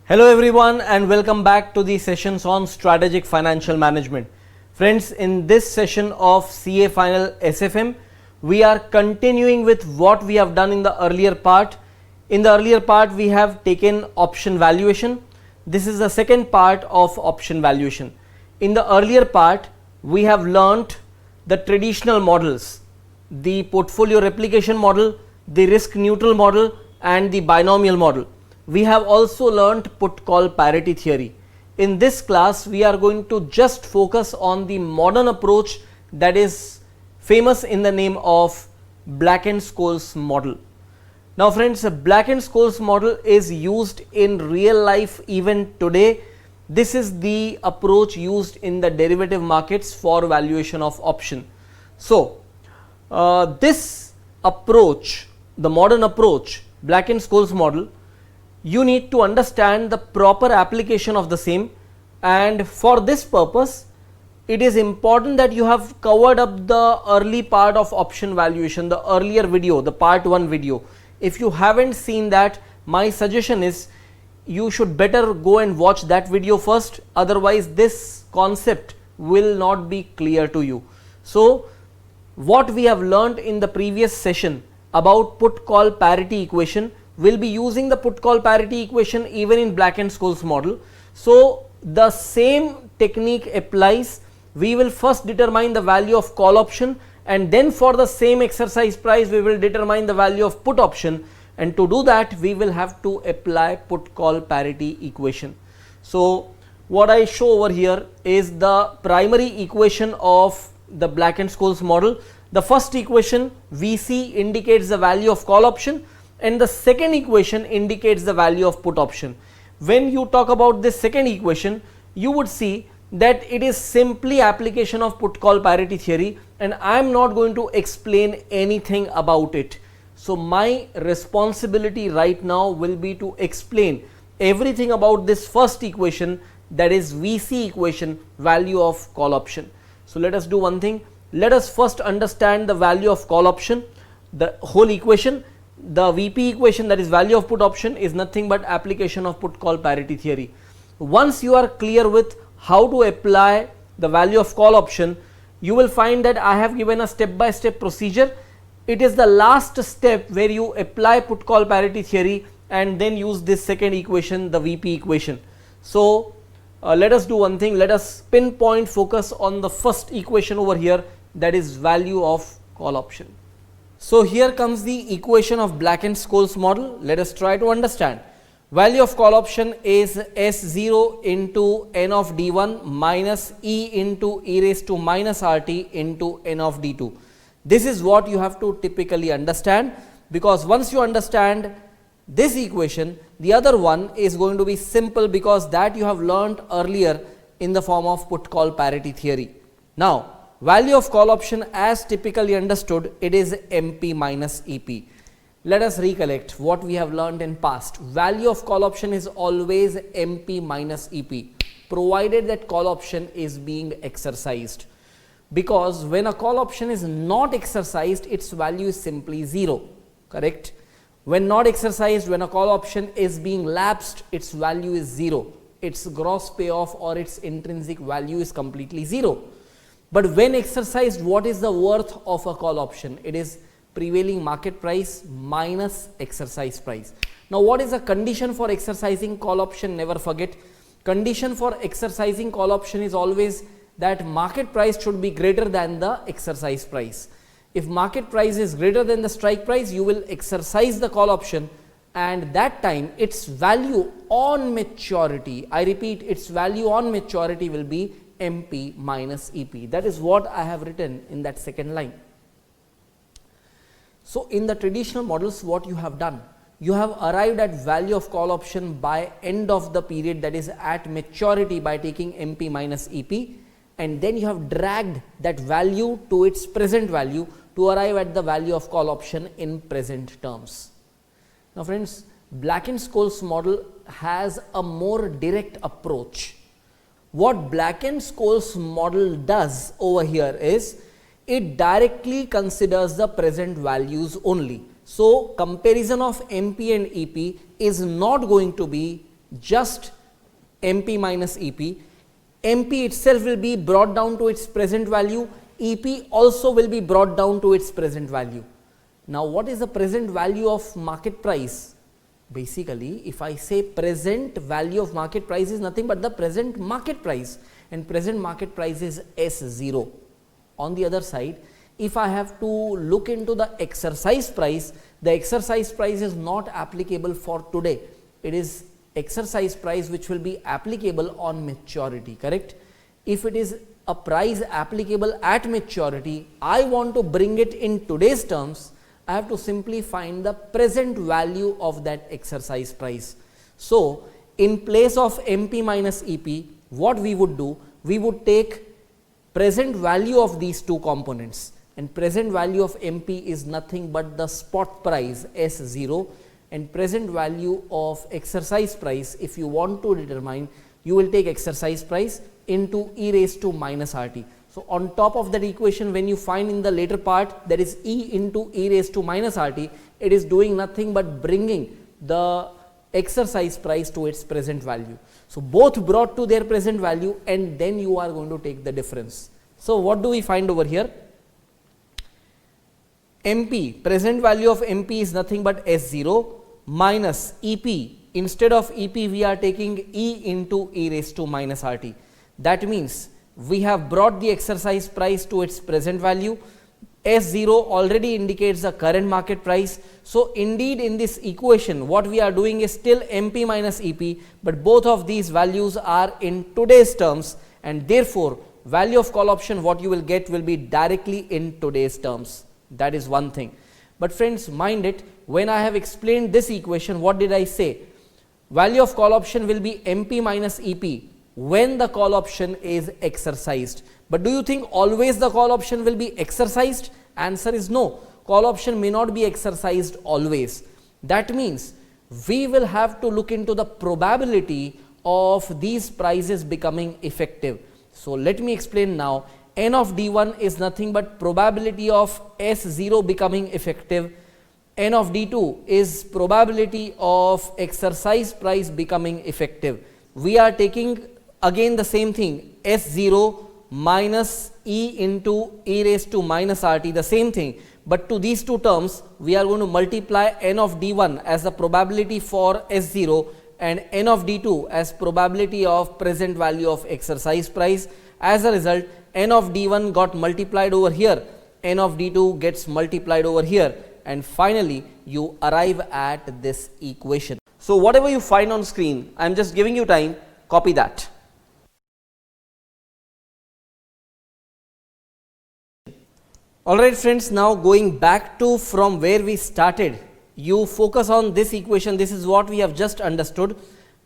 Hello everyone and welcome back to the sessions on strategic financial management. Friends, in this session of CA Final SFM, we are continuing with what we have done in the earlier part. In the earlier part, we have taken option valuation. This is the second part of option valuation. In the earlier part, we have learnt the traditional models, the portfolio replication model, the risk neutral model and the binomial model. We have also learnt put call parity theory. In this class, we are going to just focus on the modern approach that is famous in the name of Black and Scholes model. Now friends, Black and Scholes model is used in real life even today. This is the approach used in the derivative markets for valuation of option. So, this approach, the modern approach, Black and Scholes model, you need to understand the proper application of the same, and for this purpose it is important that you have covered up the early part of option valuation, the earlier video, the part 1 video. If you haven't seen that, my suggestion is you should better go and watch that video first, otherwise this concept will not be clear to you. So what we have learned in the previous session about put call parity equation, will be using the put call parity equation even in Black and Scholes model. So the same technique applies. We will first determine the value of call option, and then for the same exercise price we will determine the value of put option, and to do that we will have to apply put call parity equation. So what I show over here is the primary equation of the Black and Scholes model. The first equation, VC, indicates the value of call option, and the second equation indicates the value of put option. When you talk about this second equation, you would see that it is simply application of put call parity theory, and I am not going to explain anything about it. So my responsibility right now will be to explain everything about this first equation, that is VC equation, value of call option. So let us do one thing. Let us first understand the value of call option, the whole equation. The VP equation, that is value of put option, is nothing but application of put call parity theory. Once you are clear with how to apply the value of call option, you will find that I have given a step by step procedure. It is the last step where you apply put call parity theory and then use this second equation, the VP equation. So let us do one thing. Let us pinpoint focus on the first equation over here, that is value of call option. So here comes the equation of Black and Scholes model. Let us try to understand. Value of call option is S0 into n of d1 minus e into e raised to minus rt into n of d2. This is what you have to typically understand, because once you understand this equation, the other one is going to be simple, because that you have learnt earlier in the form of put call parity theory. Now value of call option, as typically understood, it is MP minus EP. Let us recollect what we have learned in past. Value of call option is always MP minus EP, provided that call option is being exercised, because when a call option is not exercised, its value is simply 0, correct? When not exercised, when a call option is being lapsed, its value is 0, its gross payoff or its intrinsic value is completely 0. But when exercised, what is the worth of a call option? It is prevailing market price minus exercise price. Now what is the condition for exercising call option? Never forget, condition for exercising call option is always that market price should be greater than the exercise price. If market price is greater than the strike price, you will exercise the call option, and that time its value on maturity, I repeat, its value on maturity will be MP minus EP. That is what I have written in that second line. So in the traditional models, what you have done, you have arrived at value of call option by end of the period, that is at maturity, by taking MP minus EP, and then you have dragged that value to its present value to arrive at the value of call option in present terms. Now friends, Black and Scholes model has a more direct approach. What Black and Scholes model does over here is it directly considers the present values only. So comparison of MP and EP is not going to be just MP minus EP. MP itself will be brought down to its present value, EP also will be brought down to its present value. Now what is the present value of market price? Basically, if I say present value of market price is nothing but the present market price, and present market price is S0. On the other side, if I have to look into the exercise price, the exercise price is not applicable for today. It is exercise price which will be applicable on maturity, correct? If it is a price applicable at maturity, I want to bring it in today's terms, I have to simply find the present value of that exercise price. So in place of MP minus EP, what we would do, we would take present value of these two components, and present value of MP is nothing but the spot price S0, and present value of exercise price, if you want to determine, you will take exercise price into e raised to minus RT. So on top of that equation, when you find in the later part, that is E into e raised to minus RT, it is doing nothing but bringing the exercise price to its present value. So both brought to their present value, and then you are going to take the difference. So what do we find over here? MP, present value of MP is nothing but S0 minus EP. Instead of EP, we are taking E into e raised to minus RT. That means we have brought the exercise price to its present value. S0 already indicates the current market price. So indeed in this equation, what we are doing is still MP minus EP, but both of these values are in today's terms, and therefore value of call option what you will get will be directly in today's terms. That is one thing. But friends, mind it, when I have explained this equation, what did I say? Value of call option will be MP minus EP when the call option is exercised. But do you think always the call option will be exercised? Answer is no. Call option may not be exercised always. That means we will have to look into the probability of these prices becoming effective. So let me explain now. N of D1 is nothing but probability of S0 becoming effective. N of D2 is probability of exercise price becoming effective. We are taking again the same thing, S0 minus E into e raised to minus RT, the same thing, but to these two terms we are going to multiply N of D1 as the probability for S0 and N of D2 as probability of present value of exercise price. As a result, N of D1 got multiplied over here, N of D2 gets multiplied over here, and finally you arrive at this equation. So whatever you find on screen, I am just giving you time, copy that. Alright friends, now going back to from where we started, you focus on this equation. This is what we have just understood,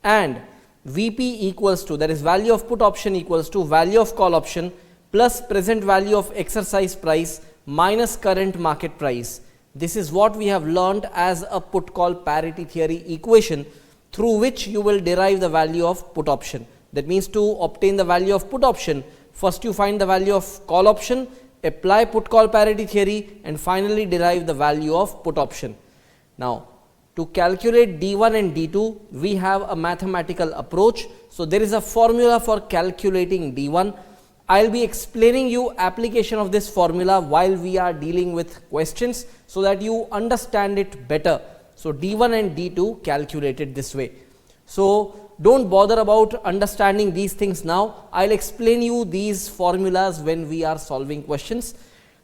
and VP equals to, that is value of put option equals to value of call option plus present value of exercise price minus current market price. This is what we have learned as a put call parity theory equation, through which you will derive the value of put option. That means to obtain the value of put option, first you find the value of call option, apply put call parity theory, and finally derive the value of put option. Now to calculate D1 and D2, we have a mathematical approach. So there is a formula for calculating D1. I will be explaining you application of this formula while we are dealing with questions, so that you understand it better. So D1 and D2 calculated this way. So don't bother about understanding these things now. I will explain you these formulas when we are solving questions.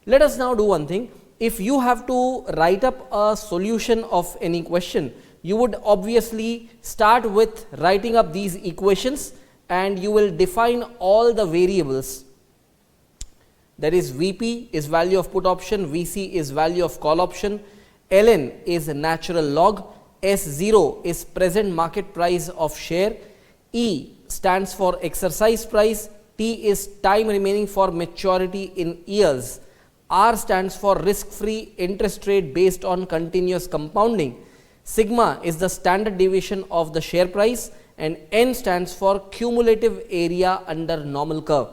Let us now do one thing. If you have to write up a solution of any question, you would obviously start with writing up these equations, and you will define all the variables. That is, VP is value of put option, VC is value of call option, ln is natural log, S0 is present market price of share, E stands for exercise price, T is time remaining for maturity in years, R stands for risk-free interest rate based on continuous compounding, sigma is the standard deviation of the share price, and N stands for cumulative area under normal curve.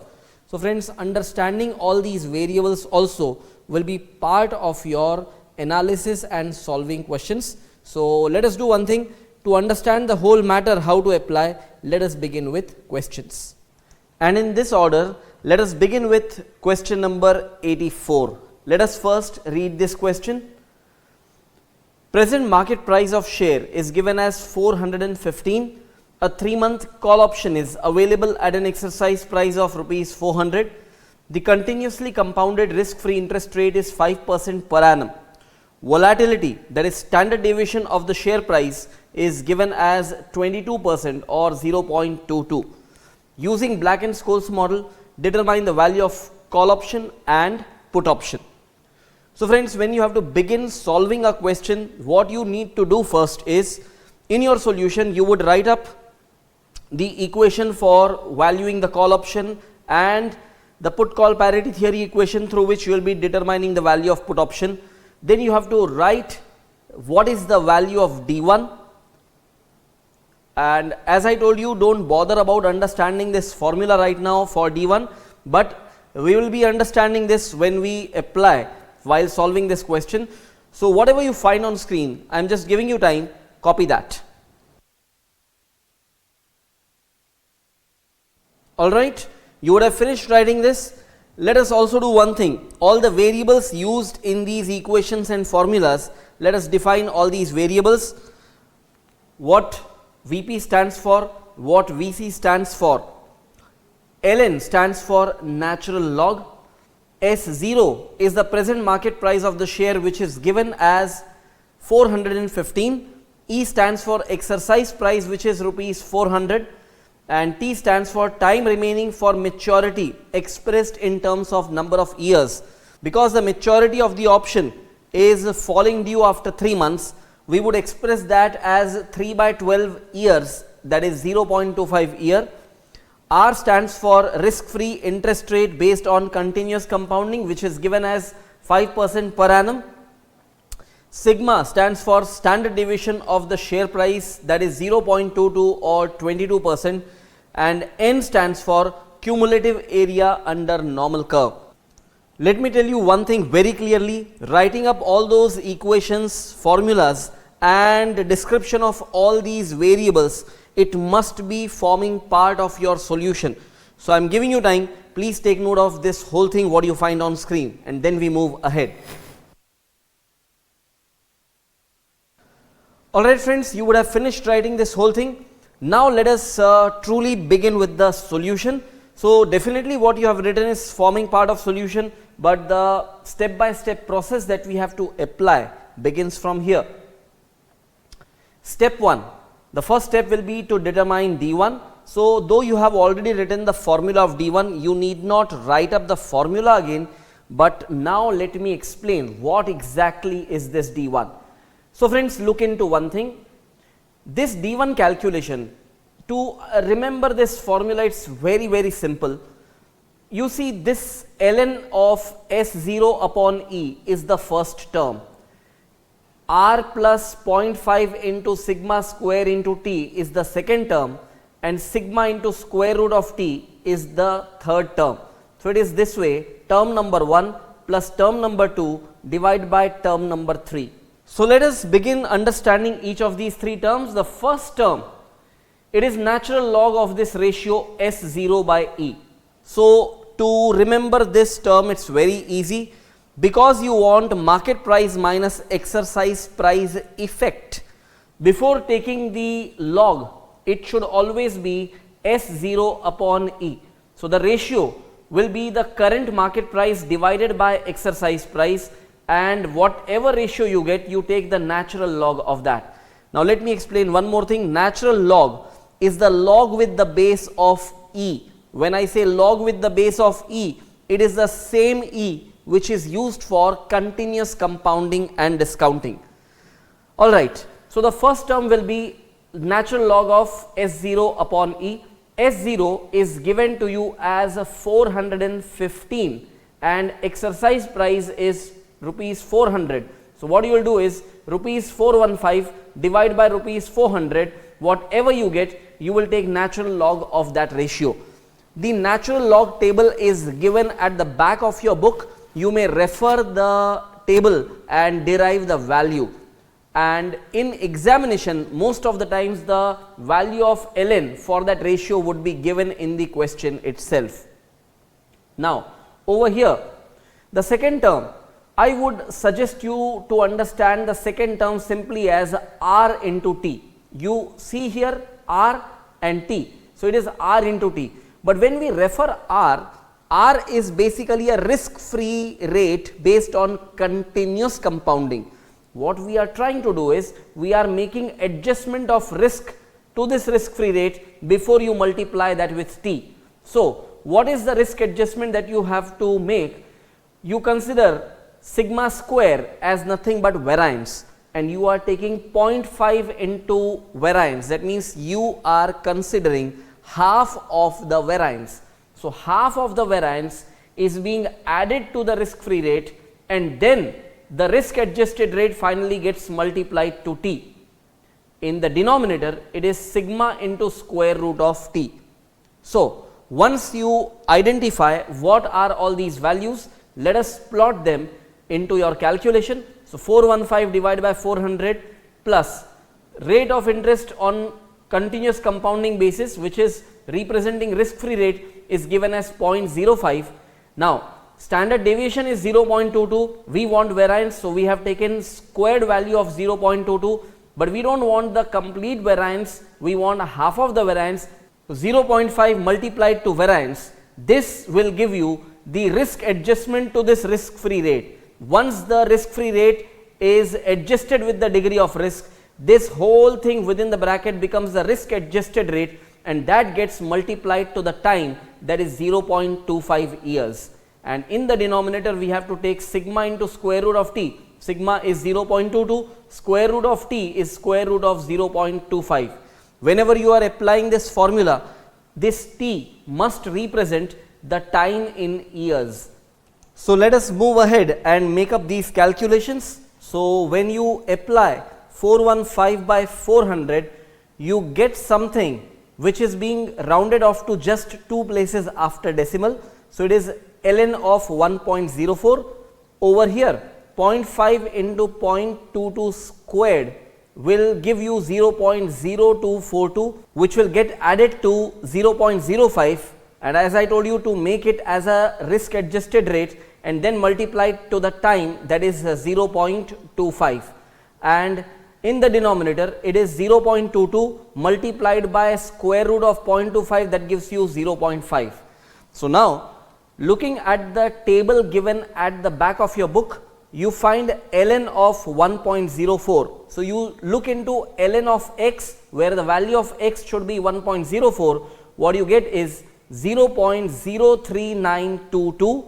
So friends, understanding all these variables also will be part of your analysis and solving questions. So let us do one thing. To understand the whole matter, how to apply, let us begin with questions. And in this order, let us begin with question number 84. Let us first read this question. Present market price of share is given as 415. A 3-month call option is available at an exercise price of rupees 400. The continuously compounded risk-free interest rate is 5% per annum. Volatility, that is standard deviation of the share price, is given as 22% or 0.22. Using Black and Scholes model, determine the value of call option and put option. So friends, when you have to begin solving a question, what you need to do first is, in your solution you would write up the equation for valuing the call option and the put call parity theory equation through which you will be determining the value of put option. Then you have to write what is the value of D1, and as I told you, don't bother about understanding this formula right now for D1, but we will be understanding this when we apply while solving this question. So whatever you find on screen, I am just giving you time, copy that. Alright, you would have finished writing this. Let us also do one thing. All the variables used in these equations and formulas, let us define all these variables. What VP stands for, what VC stands for. ln stands for natural log. S0 is the present market price of the share, which is given as 415. E stands for exercise price, which is rupees 400, and T stands for time remaining for maturity, expressed in terms of number of years. Because the maturity of the option is falling due after 3 months, we would express that as 3 by 12 years, that is 0.25 year. R stands for risk-free interest rate based on continuous compounding, which is given as 5% per annum. Sigma stands for standard deviation of the share price, that is 0.22 or 22%, and N stands for cumulative area under normal curve. Let me tell you one thing very clearly, writing up all those equations, formulas and description of all these variables, it must be forming part of your solution. So I am giving you time, please take note of this whole thing what you find on screen, and then we move ahead. Alright friends, you would have finished writing this whole thing. Now let us truly begin with the solution. So definitely what you have written is forming part of solution, but the step by step process that we have to apply begins from here. Step 1, the first step will be to determine D1. So though you have already written the formula of D1, you need not write up the formula again, but now let me explain what exactly is this D1. So friends, look into one thing. This D1 calculation, to remember this formula, it's very simple. You see, this ln of S0 upon E is the first term. R plus 0.5 into sigma square into T is the second term, and sigma into square root of T is the third term. So it is this way, term number 1 plus term number 2 divided by term number 3. So let us begin understanding each of these three terms. The first term, it is natural log of this ratio S0 by E. So to remember this term, it's very easy. Because you want market price minus exercise price effect, before taking the log, it should always be S0 upon E. So the ratio will be the current market price divided by exercise price, and whatever ratio you get, you take the natural log of that. Now let me explain one more thing. Natural log is the log with the base of E. When I say log with the base of E, it is the same E which is used for continuous compounding and discounting. Alright, so the first term will be natural log of S0 upon E. S0 is given to you as a 415 and exercise price is rupees 400. So what you will do is rupees 415 divided by rupees 400, whatever you get, you will take natural log of that ratio. The natural log table is given at the back of your book. You may refer the table and derive the value. and in examination most of the times the value of ln for that ratio would be given in the question itself. Now over here the second term, I would suggest you to understand the second term simply as r into t. You see here r and t, so it is r into t, but when we refer r is basically a risk free rate based on continuous compounding. What we are trying to do is we are making adjustment of risk to this risk free rate before you multiply that with t. So what is the risk adjustment that you have to make? You consider sigma square as nothing but variance, and you are taking 0.5 into variance. That means you are considering half of the variance. So half of the variance is being added to the risk free rate, and then the risk adjusted rate finally gets multiplied to t. In the denominator it is sigma into square root of t. So once you identify what are all these values, let us plot them into your calculation. So 415 divided by 400 plus rate of interest on continuous compounding basis, which is representing risk free rate, is given as 0.05. Now standard deviation is 0.22, we want variance, so we have taken squared value of 0.22, but we don't want the complete variance, we want half of the variance. So 0.5 multiplied to variance, this will give you the risk adjustment to this risk free rate. Once the risk free rate is adjusted with the degree of risk, this whole thing within the bracket becomes the risk adjusted rate, and that gets multiplied to the time, that is 0.25 years. And in the denominator we have to take sigma into square root of t. Sigma is 0.22, square root of t is square root of 0.25. Whenever you are applying this formula, this t must represent the time in years. So let us move ahead and make up these calculations. So when you apply 415 by 400, you get something which is being rounded off to just two places after decimal. So it is ln of 1.04. Over here 0.5 into 0.22 squared will give you 0.0242, which will get added to 0.05, and as I told you, to make it as a risk adjusted rate and then multiplied to the time, that is 0.25, and in the denominator it is 0.22 multiplied by square root of 0.25, that gives you 0.5. So now looking at the table given at the back of your book, you find ln of 1.04. So you look into ln of x, where the value of x should be 1.04. What you get is 0.03922.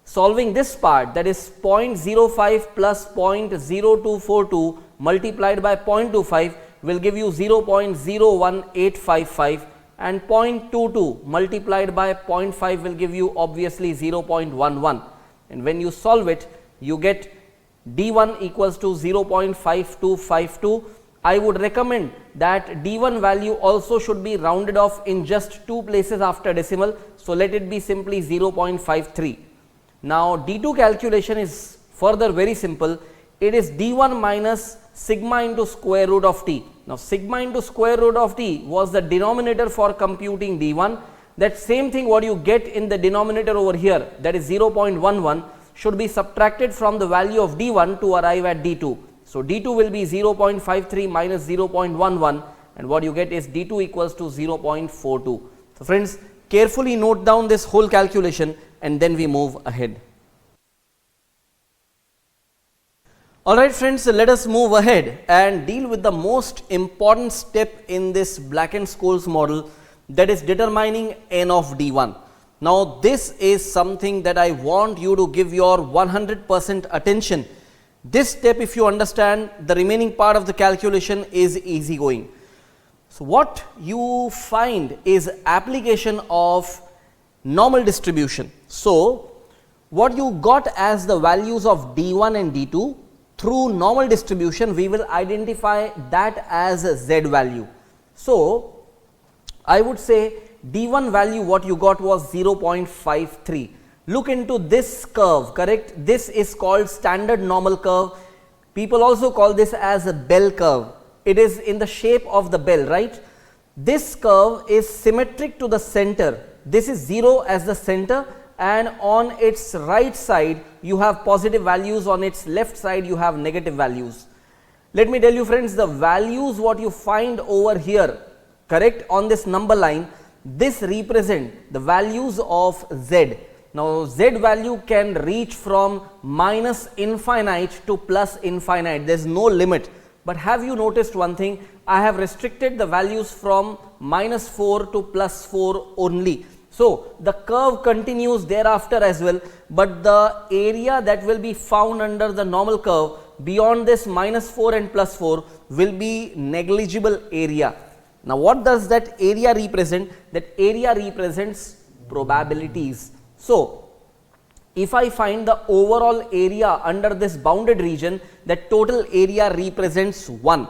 Solving this part, that is 0.05 plus 0.0242 multiplied by 0.25 will give you 0.01855, and 0.22 multiplied by 0.5 will give you obviously 0.11, and when you solve it, you get d1 equals to 0.5252. I would recommend that d1 value also should be rounded off in just two places after decimal, so let it be simply 0.53. Now d2 calculation is further very simple. It is d1 minus sigma into square root of t. Now sigma into square root of t was the denominator for computing d1. That same thing what you get in the denominator over here, that is 0.11, should be subtracted from the value of d1 to arrive at d2. So d2 will be 0.53 minus 0.11, and what you get is d2 equals to 0.42. So friends, carefully note down this whole calculation and then we move ahead. Alright friends, so let us move ahead and deal with the most important step in this Black and Scholes model, that is determining n of d1. Now this is something that I want you to give your 100% attention. This step, if you understand, the remaining part of the calculation is easy going. So what you find is application of normal distribution. So what you got as the values of d1 and d2, through normal distribution we will identify that as a z value. So I would say d1 value what you got was 0.53. Look into this curve, correct? This is called standard normal curve. People also call this as a bell curve. It is in the shape of the bell, right? This curve is symmetric to the center. This is 0 as the center, and on its right side you have positive values, on its left side you have negative values. Let me tell you friends, the values what you find over here, correct, on this number line, this represent the values of z. Now z value can reach from minus infinite to plus infinite, there is no limit. But have you noticed one thing? I have restricted the values from minus 4 to plus 4 only. So the curve continues thereafter as well, but the area that will be found under the normal curve beyond this minus 4 and plus 4 will be negligible area. Now what does that area represent? That area represents probabilities. So if I find the overall area under this bounded region, that total area represents 1.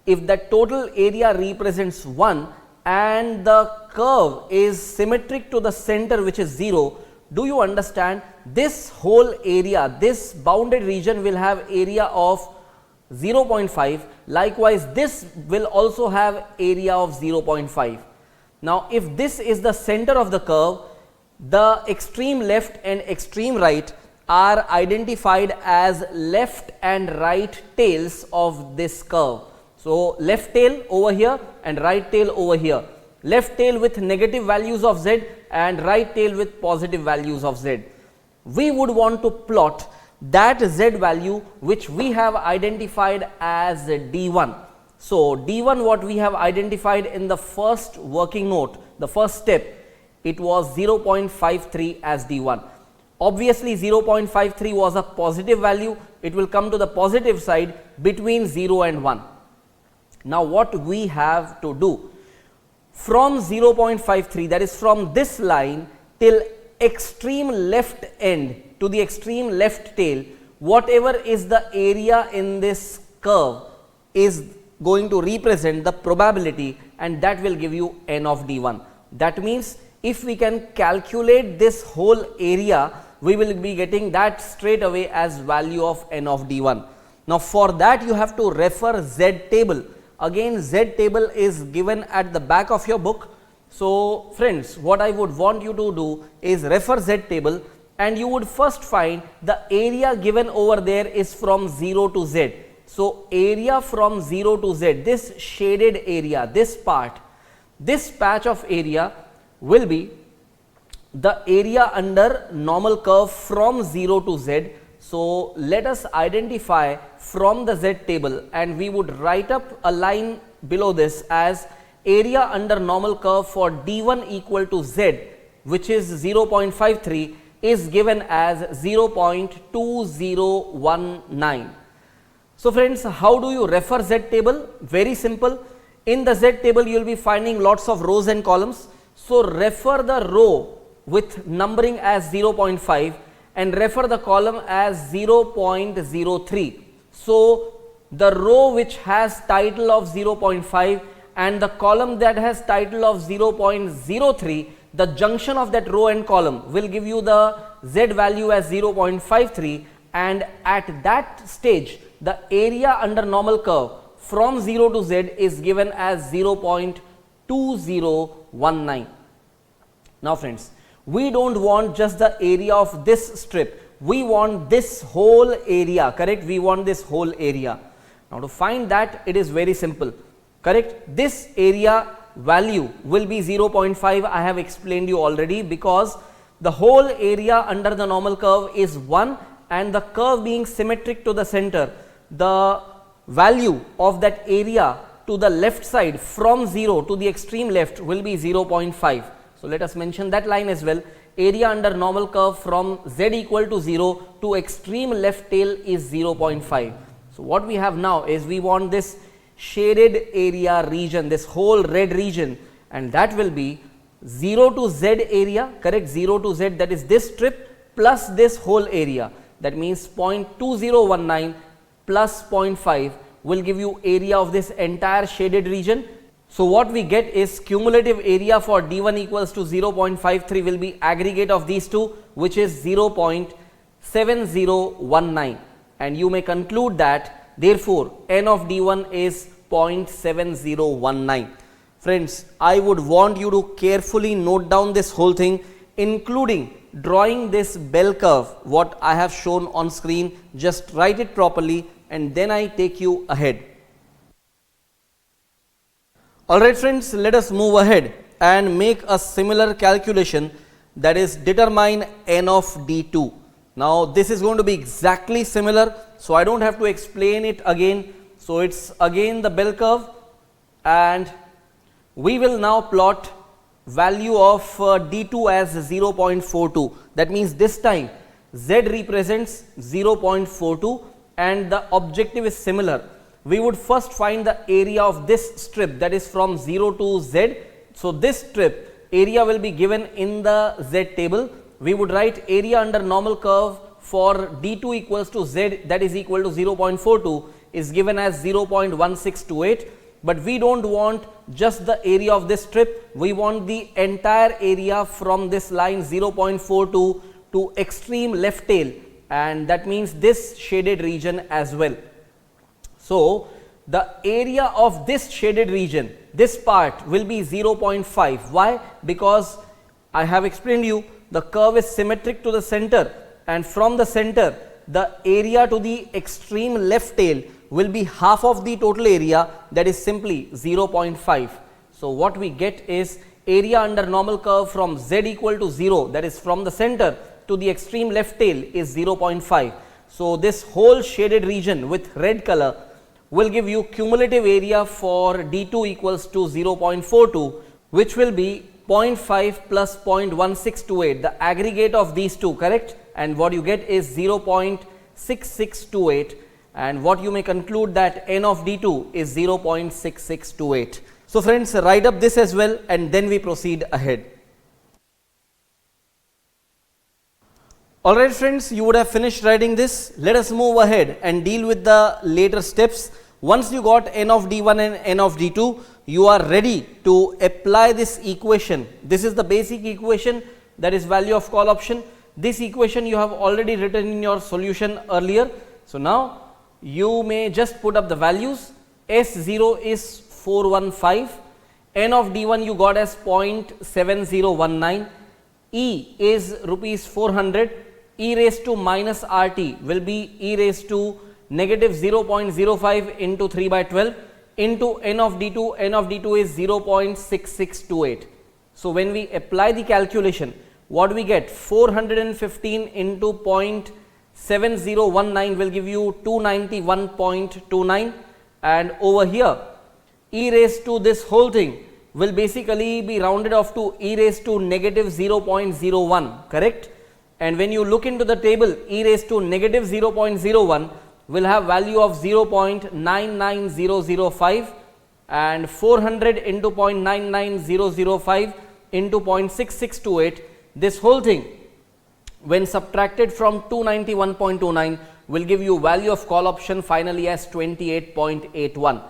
If that total area represents 1 and the curve is symmetric to the center, which is 0, do you understand, this whole area, this bounded region will have area of 0.5. Likewise, this will also have area of 0.5. Now if this is the center of the curve, the extreme left and extreme right are identified as left and right tails of this curve. So left tail over here and right tail over here. Left tail with negative values of z and right tail with positive values of z. We would want to plot that z value which we have identified as d1. So d1 what we have identified in the first working note, the first step, it was 0.53 as d1. Obviously 0.53 was a positive value, it will come to the positive side between 0 and 1. Now what we have to do, from 0.53, that is from this line till extreme left end to the extreme left tail, whatever is the area in this curve is going to represent the probability, and that will give you n of d1. That means if we can calculate this whole area, we will be getting that straight away as value of n of d1. Now for that you have to refer z table. Again, z table is given at the back of your book. So friends, what I would want you to do is refer z table, and you would first find the area given over there is from 0 to z. So area from 0 to z, this shaded area, this part, this patch of area will be the area under normal curve from 0 to z. So let us identify from the z table, and we would write up a line below this as area under normal curve for d1 equal to z, which is 0.53, is given as 0.2019. So friends, how do you refer z table? Very simple. In the z table you will be finding lots of rows and columns. So refer the row with numbering as 0.5 and refer the column as 0.03. So the row which has title of 0.5 and the column that has title of 0.03, the junction of that row and column will give you the z value as 0.53, and at that stage the area under normal curve from 0 to z is given as 0.2019. Now friends, we don't want just the area of this strip, we want this whole area, correct? We want this whole area. Now to find that, it is very simple, correct? This area value will be 0.5, I have explained you already, because the whole area under the normal curve is 1, and the curve being symmetric to the center, the value of that area to the left side from 0 to the extreme left will be 0.5. So let us mention that line as well. Area under normal curve from z equal to 0 to extreme left tail is 0.5. So what we have now is we want this shaded area region, this whole red region, and that will be 0 to z area, correct? 0 to z, that is this strip plus this whole area, that means 0.2019 plus 0.5 will give you area of this entire shaded region. So what we get is cumulative area for d1 equals to 0.53 will be aggregate of these two, which is 0.7019. and you may conclude that therefore n of d1 is 0.7019. Friends, I would want you to carefully note down this whole thing, including drawing this bell curve what I have shown on screen. Just write it properly and then I take you ahead. Alright friends, let us move ahead and make a similar calculation, that is determine n of d2. Now this is going to be exactly similar, so I don't have to explain it again. So it's again the bell curve, and we will now plot value of d2 as 0.42. That means this time z represents 0.42 and the objective is similar. We would first find the area of this strip, that is from 0 to z. So this strip area will be given in the z table. We would write area under normal curve for d2 equals to z, that is equal to 0.42, is given as 0.1628. But we don't want just the area of this strip, we want the entire area from this line 0.42 to extreme left tail, and that means this shaded region as well. So the area of this shaded region, this part will be 0.5. Why? Because I have explained you the curve is symmetric to the center, and from the center the area to the extreme left tail will be half of the total area, that is simply 0.5. So what we get is area under normal curve from z equal to 0, that is from the center to the extreme left tail, is 0.5. So this whole shaded region with red color will give you cumulative area for d2 equals to 0.42, which will be 0.5 plus 0.1628, the aggregate of these two, correct? And what you get is 0.6628, and what you may conclude that n of d2 is 0.6628. So friends, write up this as well and then we proceed ahead. Alright friends, you would have finished writing this. Let us move ahead and deal with the later steps. Once you got n of d1 and n of d2, you are ready to apply this equation. This is the basic equation, that is value of call option. This equation you have already written in your solution earlier. So now you may just put up the values. S0 is 415, n of d1 you got as 0.7019, E is rupees 400, e raised to minus RT will be e raised to negative 0.05 into 3 by 12 into n of d2. N of d2 is 0.6628. So when we apply the calculation, what we get? 415 into 0.7019 will give you 291.29, and over here e raised to this whole thing will basically be rounded off to e raised to negative 0.01, correct? And when you look into the table, e raised to negative 0.01 will have value of 0.99005, and 400 into 0.99005 into 0.6628, this whole thing when subtracted from 291.29 will give you value of call option finally as 28.81.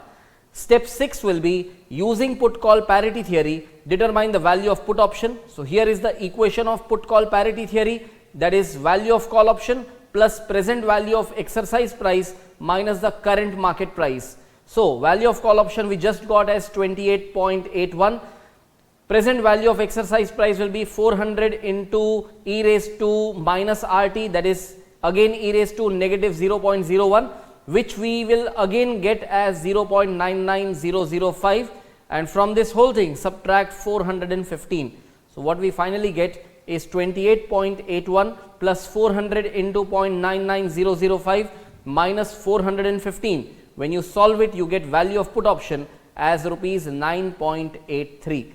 Step 6 will be using put call parity theory, determine the value of put option. So here is the equation of put call parity theory, that is value of call option plus present value of exercise price minus the current market price. So value of call option we just got as 28.81. Present value of exercise price will be 400 into e raised to minus RT, that is again e raised to negative 0.01, which we will again get as 0.99005, and from this whole thing subtract 415. So what we finally get is 28.81 plus 400 into 0.99005 minus 415. When you solve it, you get value of put option as rupees 9.83.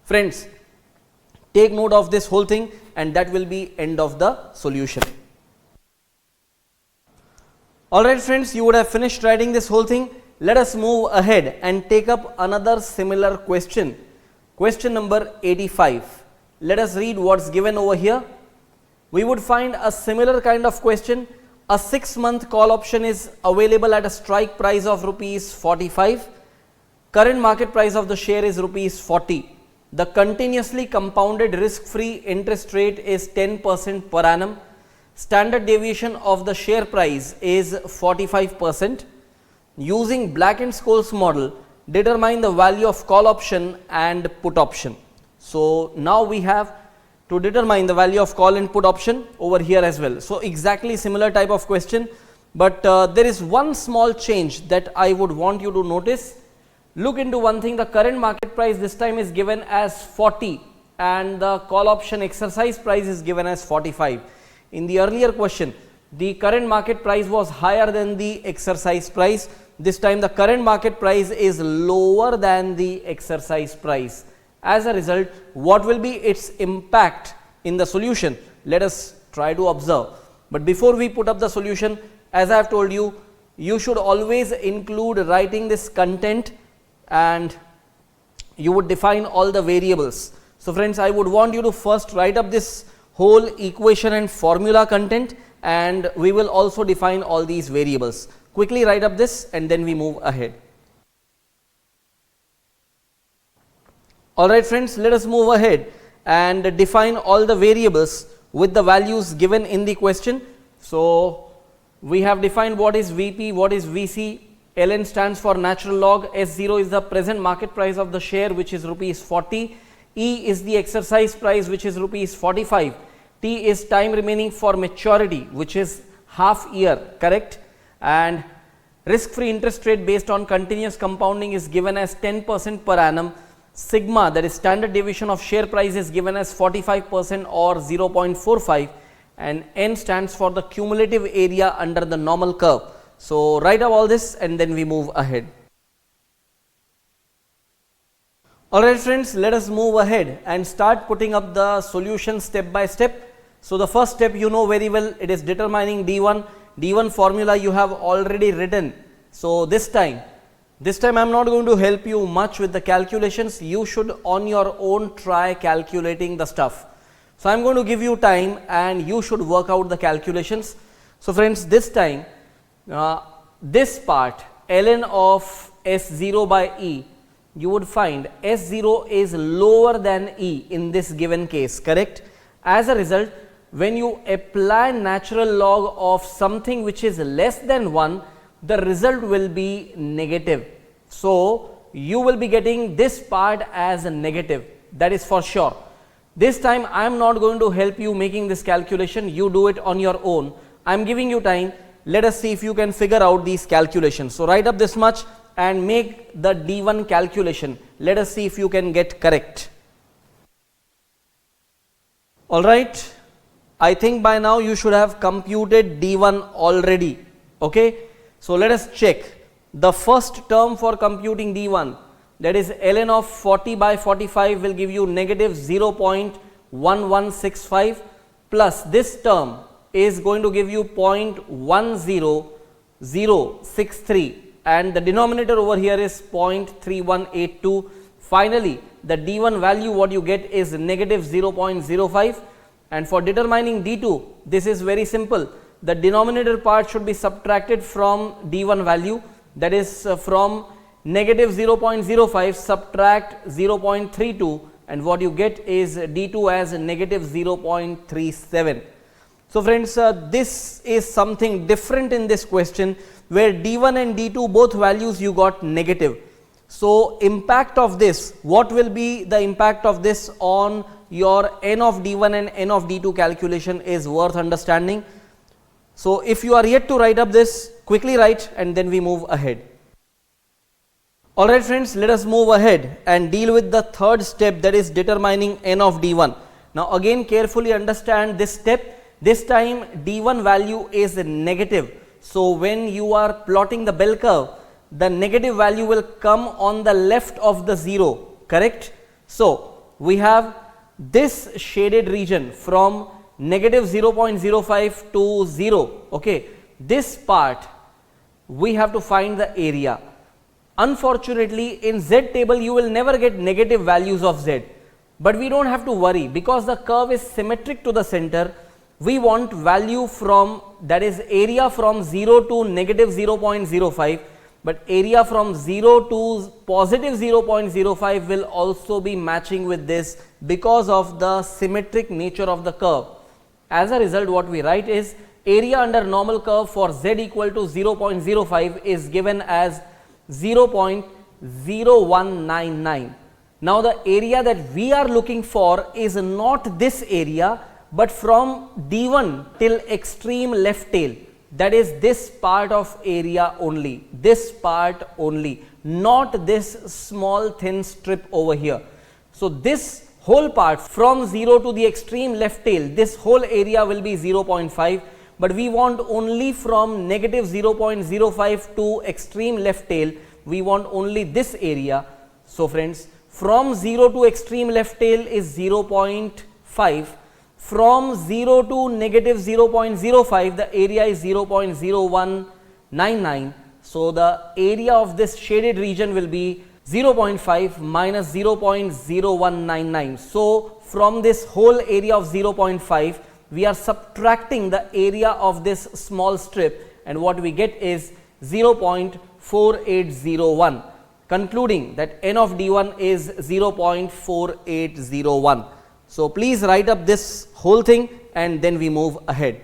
Friends, take note of this whole thing, and that will be end of the solution. Alright friends, you would have finished writing this whole thing. Let us move ahead and take up another similar question. Question number 85. Let us read what's given over here. We would find a similar kind of question. A 6-month call option is available at a strike price of rupees 45. Current market price of the share is rupees 40. The continuously compounded risk-free interest rate is 10% per annum. standard deviation of the share price is 45%. Using Black and Scholes model, determine the value of call option and put option. So now we have to determine the value of call and put option over here as well. So exactly similar type of question, but there is one small change that I would want you to notice. Look into one thing, the current market price this time is given as 40 and the call option exercise price is given as 45. In the earlier question, the current market price was higher than the exercise price. This time the current market price is lower than the exercise price. As a result, what will be its impact in the solution? Let us try to observe. But before we put up the solution, as I have told you, you should always include writing this content and you would define all the variables. So friends, I would want you to first write up this whole equation and formula content, and we will also define all these variables. Quickly write up this and then we move ahead. Alright friends, let us move ahead and define all the variables with the values given in the question. So we have defined what is VP, what is VC. Ln stands for natural log, S0 is the present market price of the share, which is rupees 40, E is the exercise price, which is rupees 45, T is time remaining for maturity, which is half year, correct, and risk free interest rate based on continuous compounding is given as 10% per annum. Sigma, that is standard deviation of share price, is given as 45% or 0.45, and N stands for the cumulative area under the normal curve. So write up all this and then we move ahead. Alright friends, let us move ahead and start putting up the solution step by step. So the first step you know very well, it is determining D1. D1 formula you have already written. So this time I am not going to help you much with the calculations. You should on your own try calculating the stuff. So I am going to give you time and you should work out the calculations. So friends, this time this part ln of S0 by E, you would find S0 is lower than E in this given case, correct. As a result, when you apply natural log of something which is less than 1, the result will be negative. So you will be getting this part as a negative, that is for sure. This time I am not going to help you making this calculation, you do it on your own. I am giving you time. Let us see if you can figure out these calculations. So write up this much and make the D1 calculation. Let us see if you can get correct. Alright, I think by now you should have computed D1 already. Okay, so let us check. The first term for computing D1, that is ln of 40 by 45 will give you negative 0.1165 plus this term is going to give you 0.10063 and the denominator over here is 0.3182. Finally, the D1 value what you get is negative 0.05, and for determining D2, this is very simple. The denominator part should be subtracted from D1 value, that is from negative 0.05 subtract 0.32, and what you get is D2 as negative 0.37. So friends, this is something different in this question where D1 and D2 both values you got negative. So impact of this, what will be the impact of this on your N of D1 and N of D2 calculation is worth understanding. So if you are yet to write up this, quickly write and then we move ahead. Alright friends, let us move ahead and deal with the third step, that is determining N of D1. Now again carefully understand this step. This time D1 value is negative. So when you are plotting the bell curve, the negative value will come on the left of the 0, correct. So we have this shaded region from negative 0.05 to 0, okay. This part we have to find the area. Unfortunately in Z table you will never get negative values of Z, but we don't have to worry because the curve is symmetric to the center. We want value from, that is area from 0 to negative 0.05, but area from 0 to positive 0.05 will also be matching with this because of the symmetric nature of the curve. As a result, what we write is area under normal curve for z equal to 0.05 is given as 0.0199. Now the area that we are looking for is not this area, but from D1 till extreme left tail, that is this part of area only, this part only, not this small thin strip over here. So this whole part from 0 to the extreme left tail, this whole area will be 0.5, but we want only from negative 0.05 to extreme left tail, we want only this area. So friends, from 0 to extreme left tail is 0.5, from 0 to negative 0.05 the area is 0.0199. So the area of this shaded region will be 0.5 minus 0.0199. So from this whole area of 0.5 we are subtracting the area of this small strip, and what we get is 0.4801, concluding that n of D1 is 0.4801. So please write up this whole thing and then we move ahead.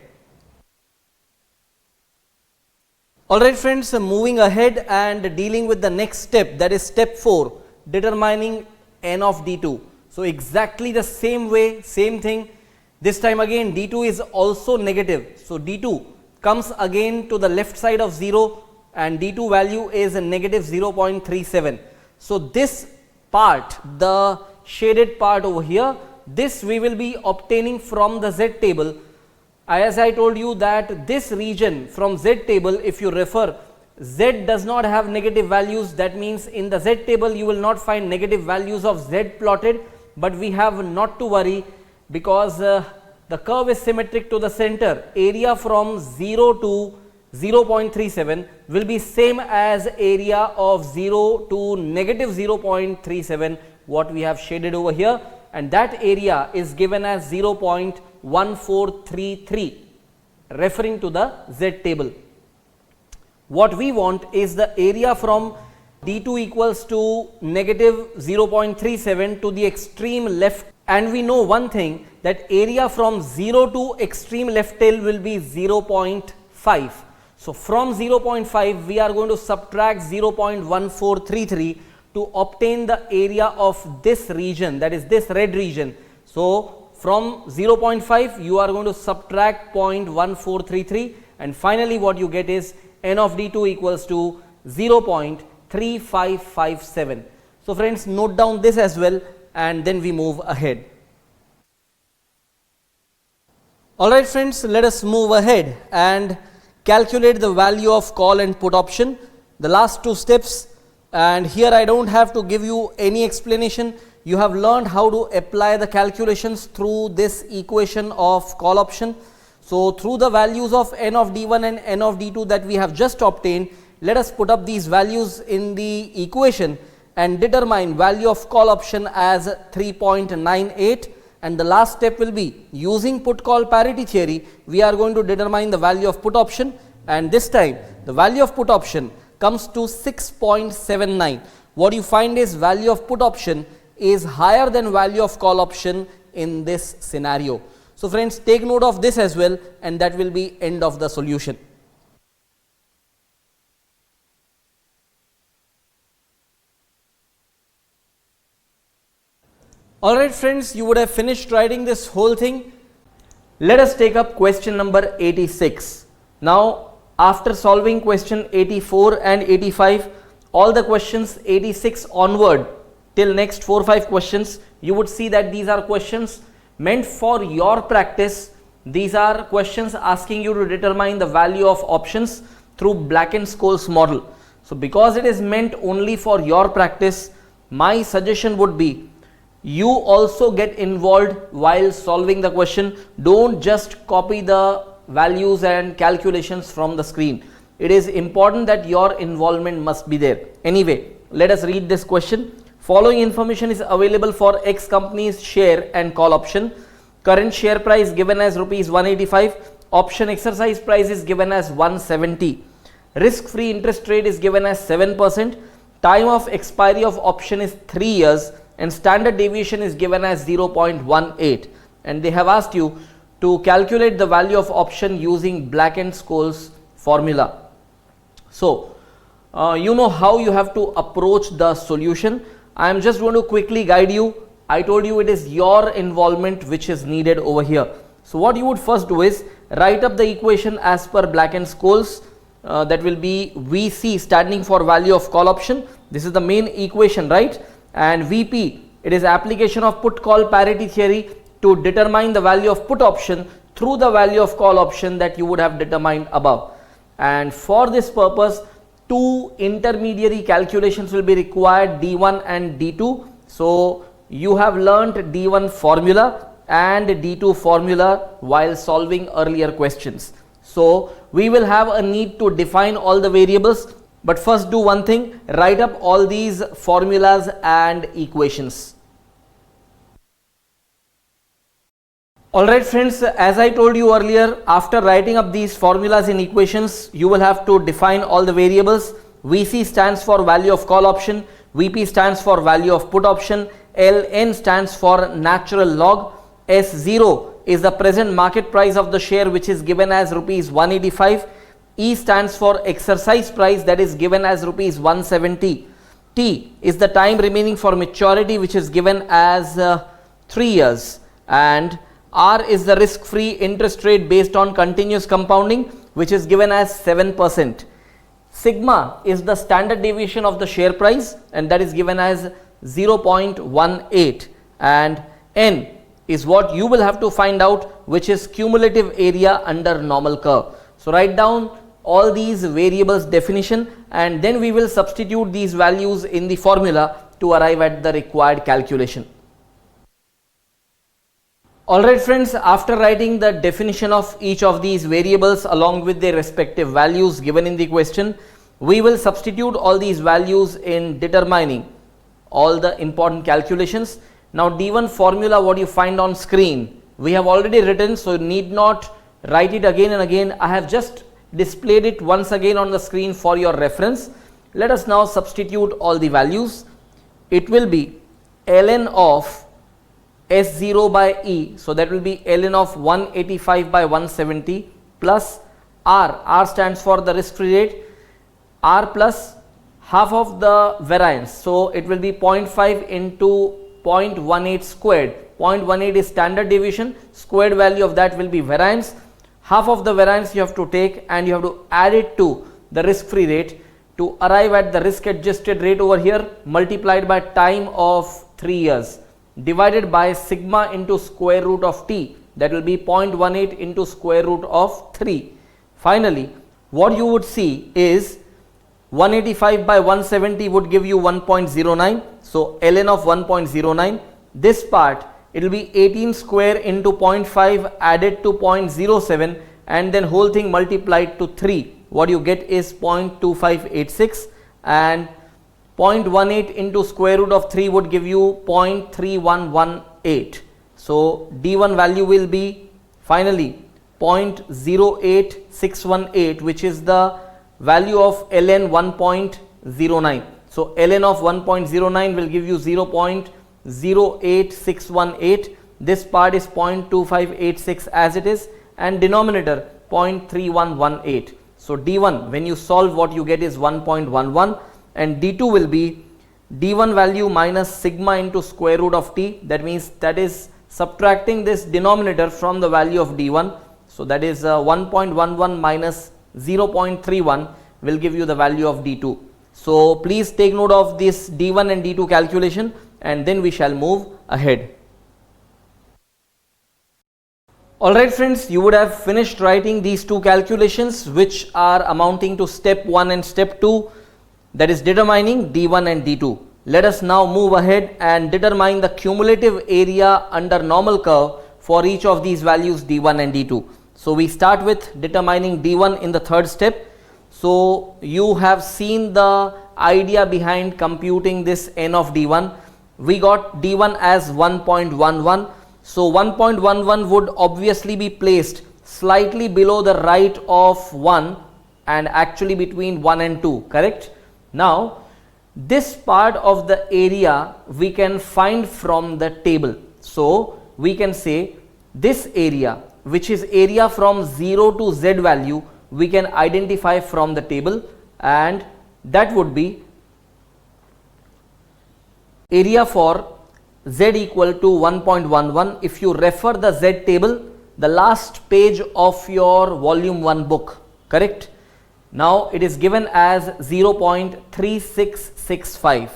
Alright friends, moving ahead and dealing with the next step, that is step 4, determining n of D2. So exactly the same way, same thing. This time again D2 is also negative. So D2 comes again to the left side of 0 and D2 value is a negative 0.37. So this part, the shaded part over here, this we will be obtaining from the Z table. As I told you that this region from Z table, if you refer, Z does not have negative values, that means in the Z table you will not find negative values of Z plotted, but we have not to worry because the curve is symmetric to the center. Area from 0 to 0.37 will be same as area of 0 to negative 0.37 what we have shaded over here, and that area is given as 0.1433 referring to the Z table. What we want is the area from D2 equals to negative 0.37 to the extreme left, and we know one thing, that area from 0 to extreme left tail will be 0.5. So from 0.5 we are going to subtract 0.1433 to obtain the area of this region, that is this red region. So from 0.5 you are going to subtract 0.1433, and finally what you get is n of D2 equals to 0.3557. So friends, note down this as well and then we move ahead. Alright friends, let us move ahead and calculate the value of call and put option, the last two steps. And here I don't have to give you any explanation. You have learned how to apply the calculations through this equation of call option. So through the values of n of D1 and n of D2 that we have just obtained, let us put up these values in the equation and determine value of call option as 3.98. And the last step will be using put call parity theory, we are going to determine the value of put option, and this time the value of put option comes to 6.79. What you find is value of put option is higher than value of call option in this scenario. So friends, take note of this as well, and that will be end of the solution. Alright friends, you would have finished writing this whole thing. Let us take up question number 86. Now after solving question 84 and 85, all the questions 86 onward till next 4-5 questions, you would see that these are questions meant for your practice. These are questions asking you to determine the value of options through Black and Scholes model. So because it is meant only for your practice, my suggestion would be you also get involved while solving the question. Don't just copy the values and calculations from the screen. It is important that your involvement must be there. Anyway, let us read this question. Following information is available for X company's share and call option. Current share price given as rupees 185. Option exercise price is given as 170. Risk-free interest rate is given as 7%. Time of expiry of option is 3 years. And standard deviation is given as 0.18, and they have asked you to calculate the value of option using Black and Scholes formula. So, you know how you have to approach the solution. I am just going to quickly guide you. I told you it is your involvement which is needed over here. So, what you would first do is write up the equation as per Black and Scholes. That will be VC standing for value of call option. This is the main equation, right? And VP, it is application of put call parity theory to determine the value of put option through the value of call option that you would have determined above. And for this purpose, two intermediary calculations will be required, D1 and D2. So you have learnt D1 formula and D2 formula while solving earlier questions. So we will have a need to define all the variables, but first do one thing, write up all these formulas and equations. Alright friends, as I told you earlier, after writing up these formulas and equations, you will have to define all the variables. VC stands for value of call option, VP stands for value of put option, LN stands for natural log, S0 is the present market price of the share which is given as rupees 185, E stands for exercise price that is given as rupees 170, T is the time remaining for maturity which is given as 3 years, and R is the risk-free interest rate based on continuous compounding which is given as 7%. Sigma is the standard deviation of the share price and that is given as 0.18, and N is what you will have to find out, which is cumulative area under normal curve. So write down all these variables definition and then we will substitute these values in the formula to arrive at the required calculation. Alright friends, after writing the definition of each of these variables along with their respective values given in the question, we will substitute all these values in determining all the important calculations. Now D1 formula, what you find on screen, we have already written, so you need not write it again and again. I have just displayed it once again on the screen for your reference. Let us now substitute all the values. It will be ln of S0 by E, so that will be ln of 185 by 170 plus R stands for the risk-free rate, R plus half of the variance, so it will be 0.5 into 0.18 squared. 0.18 is standard deviation, squared value of that will be variance. Half of the variance you have to take and you have to add it to the risk-free rate to arrive at the risk-adjusted rate over here, multiplied by time of 3 years, divided by sigma into square root of t, that will be 0.18 into square root of 3. Finally, what you would see is 185 by 170 would give you 1.09. So ln of 1.09, this part it will be 18 square into 0.5 added to 0.07 and then whole thing multiplied to 3. What you get is 0.2586 and 0.18 into square root of 3 would give you 0.3118. So D1 value will be finally 0.08618, which is the value of ln 1.09. So ln of 1.09 will give you 0.08618. This part is 0.2586 as it is and denominator 0.3118. So D1, when you solve, what you get is 1.11 and D2 will be D1 value minus sigma into square root of t. That means that is subtracting this denominator from the value of D1. So that is 1.11 minus 0.31 will give you the value of D2. So please take note of this D1 and D2 calculation and then we shall move ahead. Alright friends, you would have finished writing these two calculations which are amounting to step 1 and step 2, that is determining D1 and D2. Let us now move ahead and determine the cumulative area under normal curve for each of these values D1 and D2. So we start with determining D1 in the third step. So you have seen the idea behind computing this n of D1. We got D1 as 1.11. So 1.11 would obviously be placed slightly below the right of 1 and actually between 1 and 2, correct? Now this part of the area we can find from the table. So we can say this area which is area from 0 to z value, we can identify from the table, and that would be area for z equal to 1.11. If you refer the z table, the last page of your volume 1 book, correct? Now it is given as 0.3665.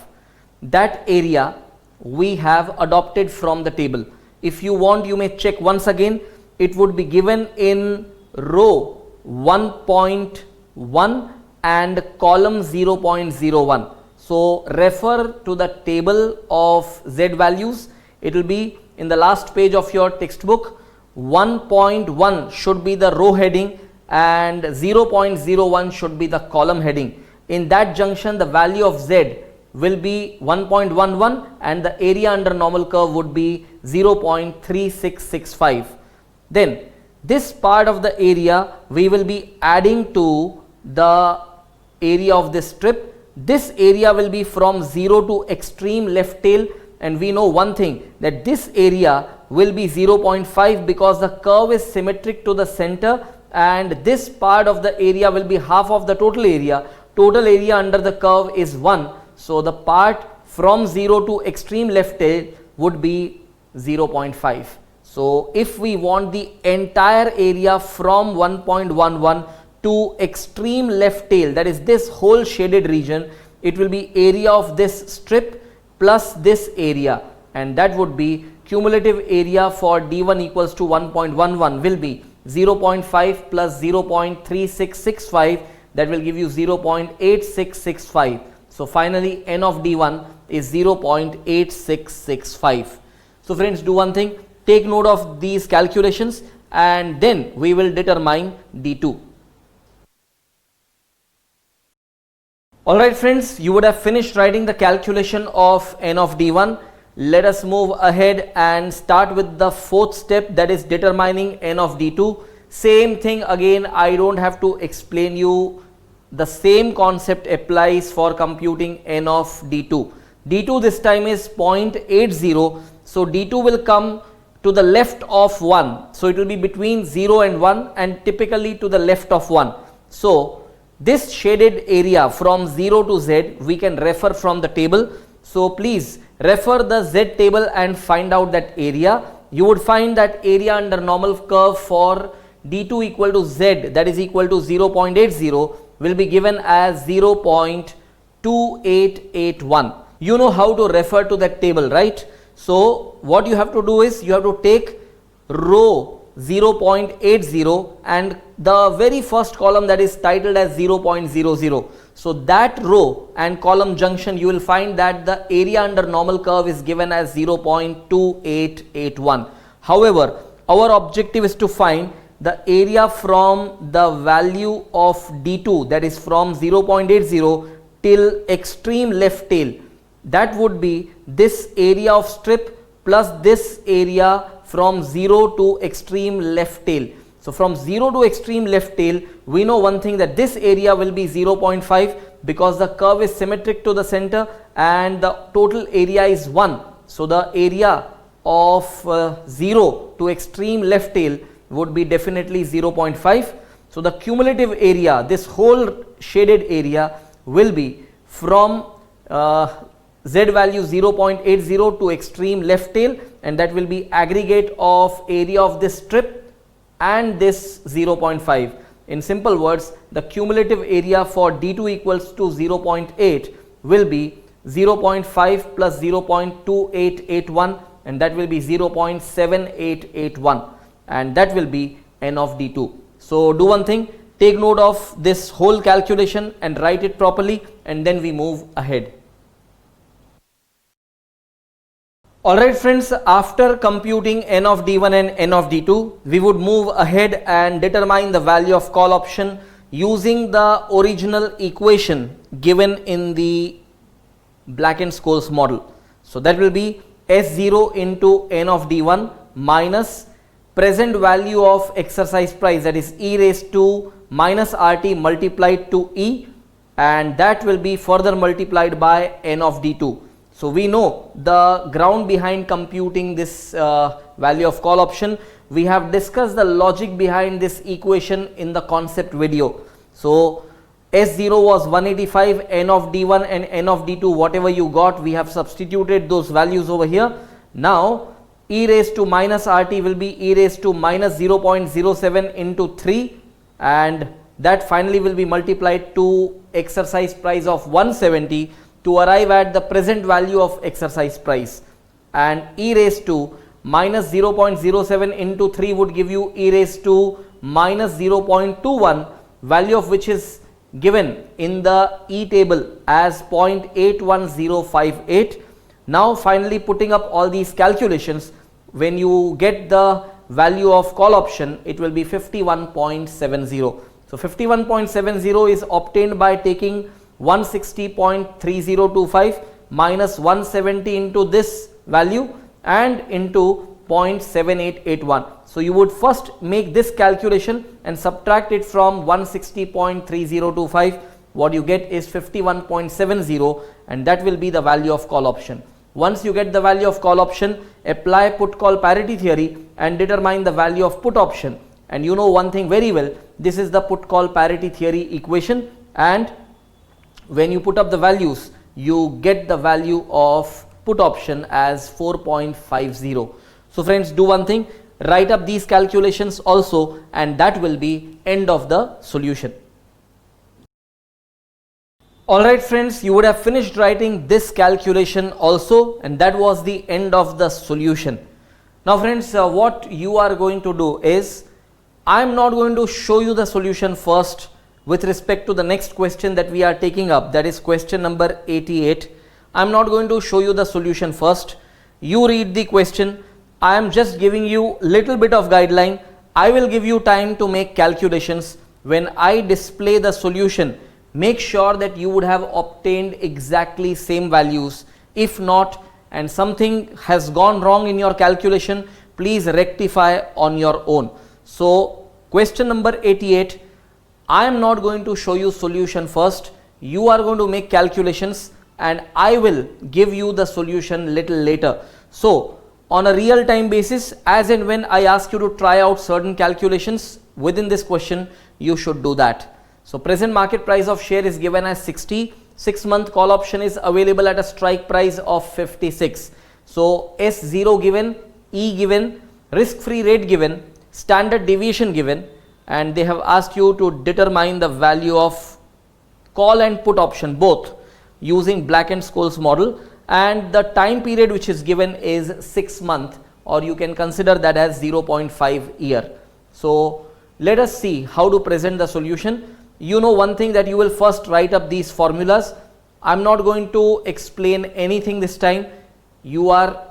That area we have adopted from the table. If you want, you may check once again. It would be given in row 1.1 and column 0.01. So refer to the table of z values. It will be in the last page of your textbook. 1.1 should be the row heading and 0.01 should be the column heading. In that junction, the value of z will be 1.11 and the area under normal curve would be 0.3665. Then this part of the area we will be adding to the area of this strip. This area will be from 0 to extreme left tail, and we know one thing, that this area will be 0.5 because the curve is symmetric to the center, and this part of the area will be half of the total area. Total area under the curve is 1. So the part from 0 to extreme left tail would be 0.5. So if we want the entire area from 1.11 to extreme left tail, that is this whole shaded region, it will be area of this strip plus this area, and that would be cumulative area for D1 equals to 1.11 will be 0.5 plus 0.3665, that will give you 0.8665. So finally n of D1 is 0.8665. So friends, do one thing, take note of these calculations and then we will determine D2. Alright friends, you would have finished writing the calculation of n of D1. Let us move ahead and start with the fourth step, that is determining n of D2. Same thing again, I don't have to explain you. The same concept applies for computing n of D2. D2 this time is 0.80. So D2 will come to the left of 1. So it will be between 0 and 1 and typically to the left of 1. So this shaded area from 0 to z we can refer from the table. So please refer the z table and find out that area. You would find that area under normal curve for D2 equal to z, that is equal to 0.80, will be given as 0.2881. You know how to refer to that table, right? So what you have to do is you have to take row 0.80 and the very first column that is titled as 0.00. So that row and column junction, you will find that the area under normal curve is given as 0.2881. However, our objective is to find the area from the value of D2, that is from 0.80 till extreme left tail. That would be this area of strip plus this area from 0 to extreme left tail. So from 0 to extreme left tail, we know one thing, that this area will be 0.5 because the curve is symmetric to the center and the total area is 1. So the area of 0 to extreme left tail would be definitely 0.5. So the cumulative area, this whole shaded area, will be from z value 0.80 to extreme left tail, and that will be aggregate of area of this strip and this 0.5. In simple words, the cumulative area for D2 equals to 0.8 will be 0.5 plus 0.2881, and that will be 0.7881, and that will be n of D2. So do one thing, take note of this whole calculation and write it properly, and then we move ahead. Alright friends, after computing n of D1 and n of D2, we would move ahead and determine the value of call option using the original equation given in the Black and Scholes model. So that will be S0 into n of D1 minus present value of exercise price, that is e raised to minus RT multiplied to E, and that will be further multiplied by n of D2. So we know the ground behind computing this value of call option. We have discussed the logic behind this equation in the concept video. So S0 was 185, n of D1 and n of D2, whatever you got, we have substituted those values over here. Now e raised to minus RT will be e raised to minus 0.07 into 3, and that finally will be multiplied to exercise price of 170 to arrive at the present value of exercise price, and e raised to minus 0.07 into 3 would give you e raised to minus 0.21, value of which is given in the E table as 0.81058. Now finally putting up all these calculations, when you get the value of call option, it will be 51.70. So 51.70 is obtained by taking 160.3025 minus 170 into this value and into 0.7881. So you would first make this calculation and subtract it from 160.3025. What you get is 51.70, and that will be the value of call option. Once you get the value of call option, apply put call parity theory and determine the value of put option. And you know one thing very well, this is the put call parity theory equation, and when you put up the values, you get the value of put option as 4.50. So friends, do one thing, write up these calculations also, and that will be end of the solution. Alright friends, you would have finished writing this calculation also, and that was the end of the solution. Now friends, what you are going to do is, I am not going to show you the solution first with respect to the next question that we are taking up, that is question number 88. I am not going to show you the solution first. You read the question. I am just giving you little bit of guideline. I will give you time to make calculations. When I display the solution, make sure that you would have obtained exactly same values. If not, and something has gone wrong in your calculation, please rectify on your own. So question number 88, I am not going to show you solution first. You are going to make calculations and I will give you the solution little later. So on a real time basis, as and when I ask you to try out certain calculations within this question, you should do that. So present market price of share is given as 60, 6-month call option is available at a strike price of 56. So S0 given, E given, risk free rate given, standard deviation given, and they have asked you to determine the value of call and put option both using Black and Scholes model, and the time period which is given is 6 months, or you can consider that as 0.5 year. So let us see how to present the solution. You know one thing, that you will first write up these formulas. I am not going to explain anything this time. You are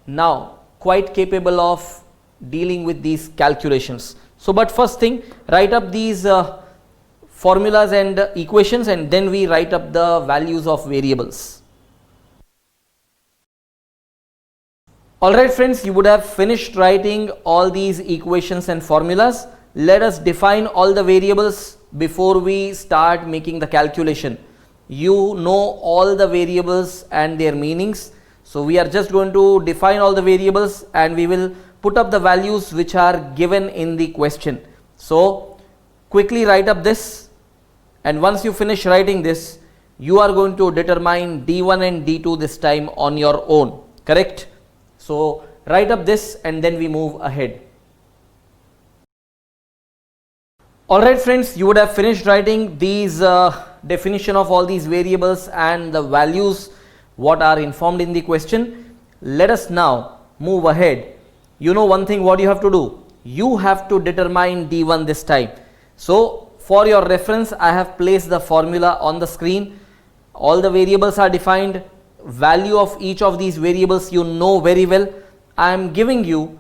now quite capable of dealing with these calculations. So but first thing, write up these formulas and equations, and then we write up the values of variables. Alright friends, you would have finished writing all these equations and formulas. Let us define all the variables before we start making the calculation. You know all the variables and their meanings. So we are just going to define all the variables and we will put up the values which are given in the question. So quickly write up this, and once you finish writing this, you are going to determine D1 and D2 this time on your own, correct? So write up this and then we move ahead. Alright friends, you would have finished writing these definition of all these variables and the values what are informed in the question. Let us now move ahead. You know one thing, what you have to do, you have to determine D1 this time. So for your reference, I have placed the formula on the screen. All the variables are defined. Value of each of these variables you know very well. I am giving you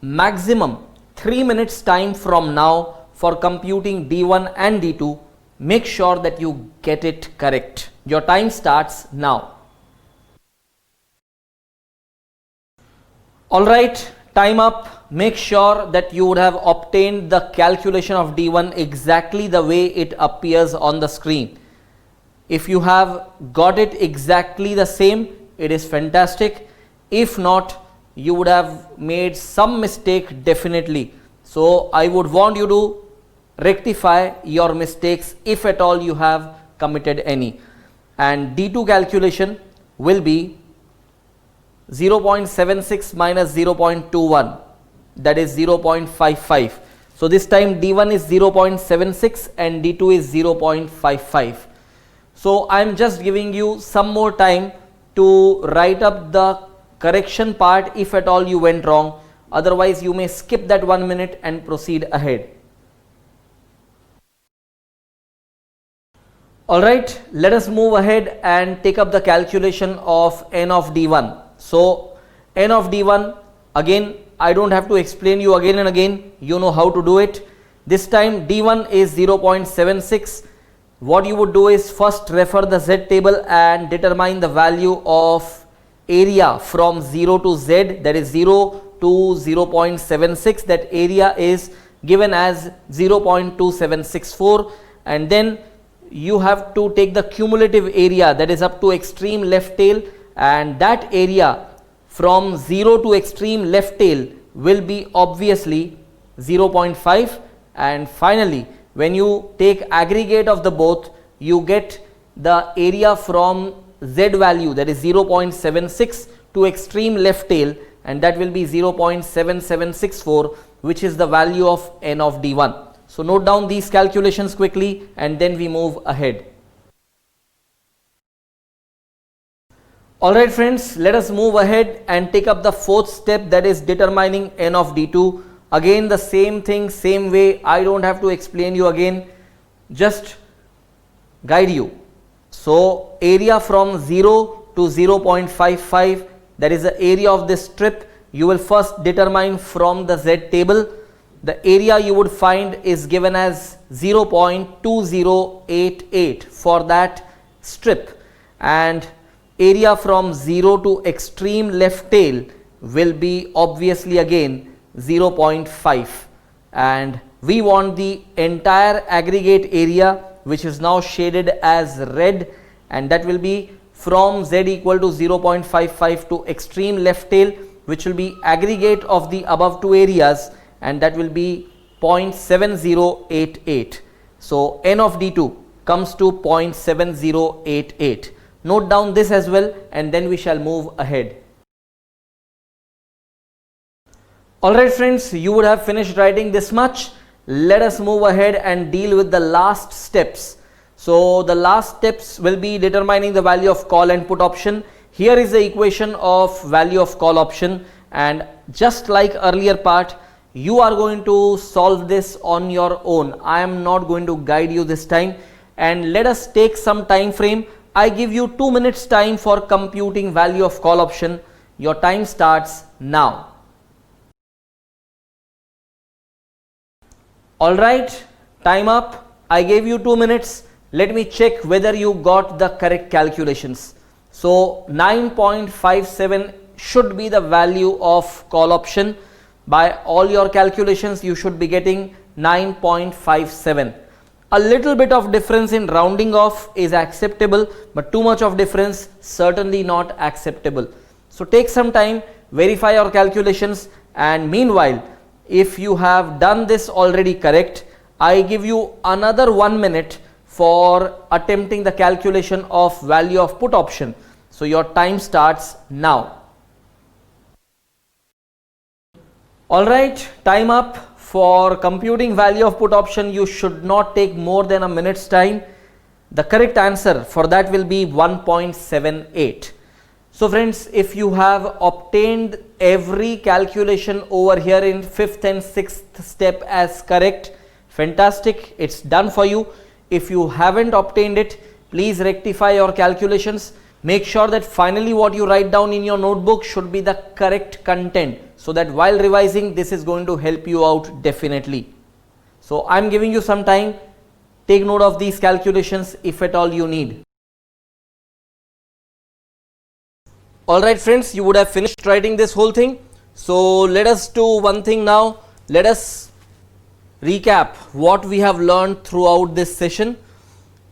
maximum 3 minutes time from now for computing D1 and D2. Make sure that you get it correct. Your time starts now. Alright, time up. Make sure that you would have obtained the calculation of D1 exactly the way it appears on the screen. If you have got it exactly the same, it is fantastic. If not, you would have made some mistake definitely. So I would want you to rectify your mistakes if at all you have committed any. And D2 calculation will be 0.76 minus 0.21, that is 0.55. So this time D1 is 0.76 and D2 is 0.55. So I am just giving you some more time to write up the correction part if at all you went wrong. Otherwise you may skip that 1 minute and proceed ahead. Alright, let us move ahead and take up the calculation of n of D1. So n of D1, again I don't have to explain you again and again, you know how to do it. This time D1 is 0.76. What you would do is first refer the Z table and determine the value of area from 0 to Z, that is 0 to 0.76. That area is given as 0.2764, and then you have to take the cumulative area, that is up to extreme left tail, and that area from 0 to extreme left tail will be obviously 0.5. and finally when you take aggregate of the both, you get the area from Z value, that is 0.76 to extreme left tail, and that will be 0.7764, which is the value of n of D1. So note down these calculations quickly and then we move ahead. Alright friends, let us move ahead and take up the fourth step, that is determining n of D2. Again the same thing, same way, I don't have to explain you again, just guide you. So area from 0 to 0.55, that is the area of this strip, you will first determine from the Z table. The area you would find is given as 0.2088 for that strip, and area from 0 to extreme left tail will be obviously again 0.5, and we want the entire aggregate area, which is now shaded as red, and that will be from Z equal to 0.55 to extreme left tail, which will be aggregate of the above two areas, and that will be 0.7088. So n of D2 comes to 0.7088. Note down this as well and then we shall move ahead. Alright friends, you would have finished writing this much. Let us move ahead and deal with the last steps. So the last steps will be determining the value of call and put option. Here is the equation of value of call option, and just like earlier part, you are going to solve this on your own. I am not going to guide you this time, and let us take some time frame. I give you 2 minutes time for computing value of call option. Your time starts now. Alright, time up. I gave you 2 minutes. Let me check whether you got the correct calculations. So 9.57 should be the value of call option. By all your calculations you should be getting 9.57. A little bit of difference in rounding off is acceptable, but too much of difference certainly not acceptable. So take some time, verify your calculations, and meanwhile if you have done this already correct, I give you another 1 minute for attempting the calculation of value of put option. So your time starts now. Alright, time up. For computing value of put option, you should not take more than a minute's time. The correct answer for that will be 1.78. So friends, if you have obtained every calculation over here in 5th and 6th step as correct, fantastic, it's done for you. If you haven't obtained it, please rectify your calculations. Make sure that finally what you write down in your notebook should be the correct content, so that while revising this is going to help you out definitely. So I am giving you some time. Take note of these calculations if at all you need. Alright friends, you would have finished writing this whole thing. So let us do one thing now. Let us recap what we have learned throughout this session.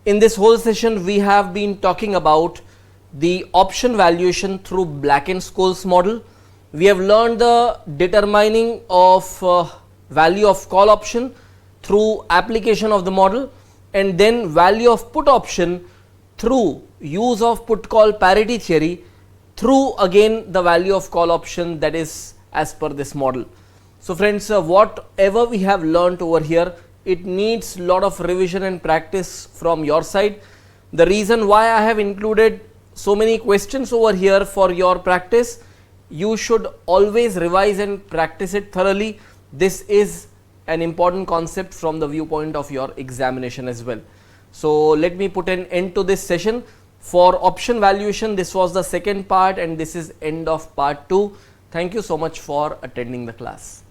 In this whole session, we have been talking about the option valuation through Black and Scholes model. We have learned the determining of value of call option through application of the model, and then value of put option through use of put call parity theory through again the value of call option, that is as per this model. So friends, whatever we have learnt over here, it needs lot of revision and practice from your side. The reason why I have included so many questions over here for your practice, you should always revise and practice it thoroughly. This is an important concept from the viewpoint of your examination as well. So let me put an end to this session. For option valuation, this was the second part and this is end of part 2. Thank you so much for attending the class.